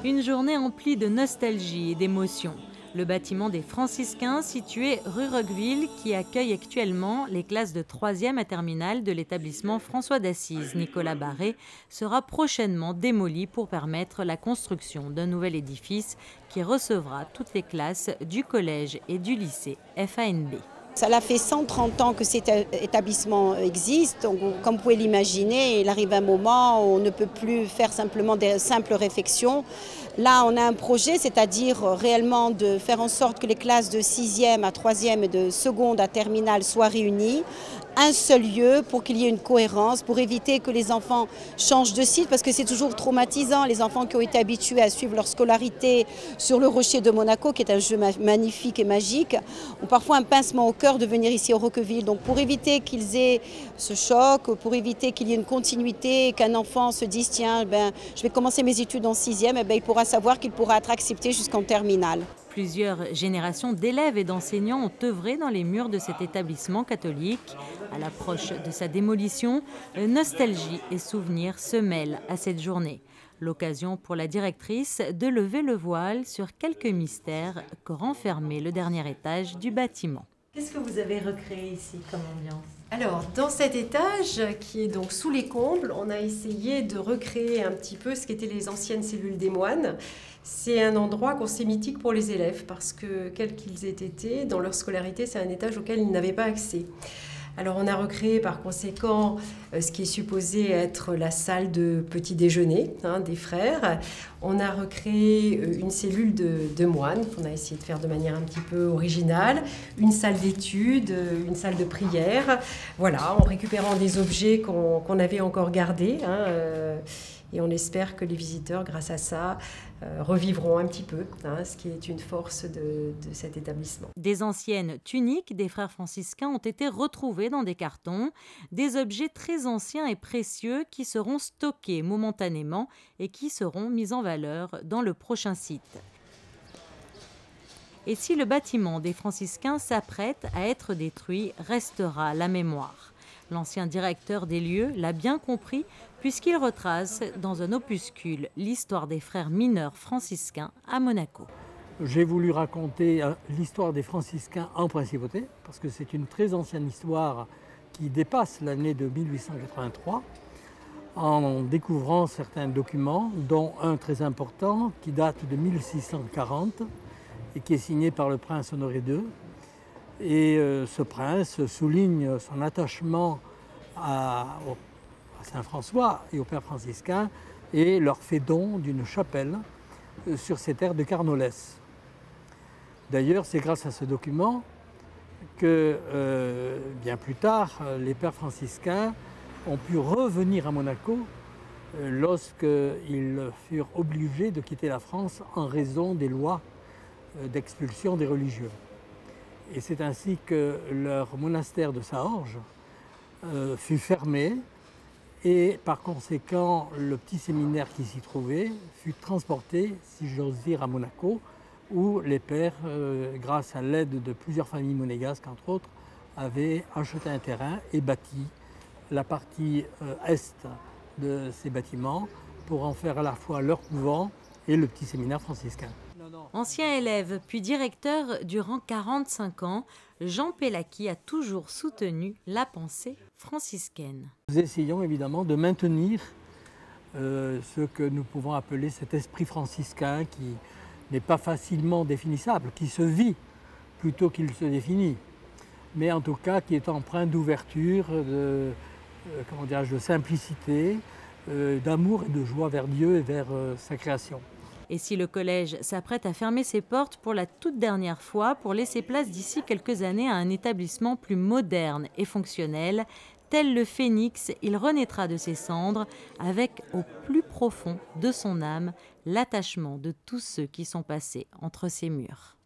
Une journée emplie de nostalgie et d'émotion. Le bâtiment des Franciscains, situé rue Roqueville, qui accueille actuellement les classes de 3e à terminale de l'établissement François d'Assise Nicolas Barré, sera prochainement démoli pour permettre la construction d'un nouvel édifice qui recevra toutes les classes du collège et du lycée FANB. Ça fait 130 ans que cet établissement existe, donc, comme vous pouvez l'imaginer, il arrive un moment où on ne peut plus faire simplement des simples réflexions. Là, on a un projet, c'est-à-dire réellement de faire en sorte que les classes de 6e à 3e et de seconde à terminale soient réunies. Un seul lieu pour qu'il y ait une cohérence, pour éviter que les enfants changent de site, parce que c'est toujours traumatisant. Les enfants qui ont été habitués à suivre leur scolarité sur le Rocher de Monaco, qui est un jeu magnifique et magique, ont parfois un pincement au cœur de venir ici au Roqueville. Donc pour éviter qu'ils aient ce choc, pour éviter qu'il y ait une continuité, qu'un enfant se dise tiens, je vais commencer mes études en 6e, il pourra savoir qu'il pourra être accepté jusqu'en terminale. Plusieurs générations d'élèves et d'enseignants ont œuvré dans les murs de cet établissement catholique. À l'approche de sa démolition, nostalgie et souvenirs se mêlent à cette journée. L'occasion pour la directrice de lever le voile sur quelques mystères que renfermait le dernier étage du bâtiment. Qu'est-ce que vous avez recréé ici comme ambiance ? Alors, dans cet étage, qui est donc sous les combles, on a essayé de recréer un petit peu ce qu'étaient les anciennes cellules des moines. C'est un endroit qu'on sait mythique pour les élèves, parce que, quels qu'ils aient été, dans leur scolarité, c'est un étage auquel ils n'avaient pas accès. Alors, on a recréé par conséquent ce qui est supposé être la salle de petit déjeuner des frères. On a recréé une cellule de moines qu'on a essayé de faire de manière un petit peu originale, une salle d'études, une salle de prière. Voilà, en récupérant des objets qu'on avait encore gardés. Et on espère que les visiteurs, grâce à ça, revivront un petit peu, ce qui est une force de cet établissement. Des anciennes tuniques des frères franciscains ont été retrouvées dans des cartons, des objets très anciens et précieux qui seront stockés momentanément et qui seront mis en valeur dans le prochain site. Et si le bâtiment des franciscains s'apprête à être détruit, restera la mémoire. L'ancien directeur des lieux l'a bien compris puisqu'il retrace dans un opuscule l'histoire des frères mineurs franciscains à Monaco. J'ai voulu raconter l'histoire des franciscains en principauté parce que c'est une très ancienne histoire qui dépasse l'année de 1883 en découvrant certains documents, dont un très important qui date de 1640 et qui est signé par le prince Honoré II. Et ce prince souligne son attachement à Saint-François et aux pères franciscains et leur fait don d'une chapelle sur ces terres de Carnolès. D'ailleurs, c'est grâce à ce document que, bien plus tard, les pères franciscains ont pu revenir à Monaco lorsqu'ils furent obligés de quitter la France en raison des lois d'expulsion des religieux. Et c'est ainsi que leur monastère de Saorge fut fermé et par conséquent le petit séminaire qui s'y trouvait fut transporté, si j'ose dire, à Monaco où les pères, grâce à l'aide de plusieurs familles monégasques entre autres, avaient acheté un terrain et bâti la partie est de ces bâtiments pour en faire à la fois leur couvent et le petit séminaire franciscain. Ancien élève puis directeur durant 45 ans, Jean Pellacchi a toujours soutenu la pensée franciscaine. Nous essayons évidemment de maintenir ce que nous pouvons appeler cet esprit franciscain qui n'est pas facilement définissable, qui se vit plutôt qu'il se définit, mais en tout cas qui est empreint d'ouverture, de simplicité, d'amour et de joie vers Dieu et vers sa création. Et si le collège s'apprête à fermer ses portes pour la toute dernière fois pour laisser place d'ici quelques années à un établissement plus moderne et fonctionnel, tel le phénix, il renaîtra de ses cendres avec au plus profond de son âme l'attachement de tous ceux qui sont passés entre ses murs.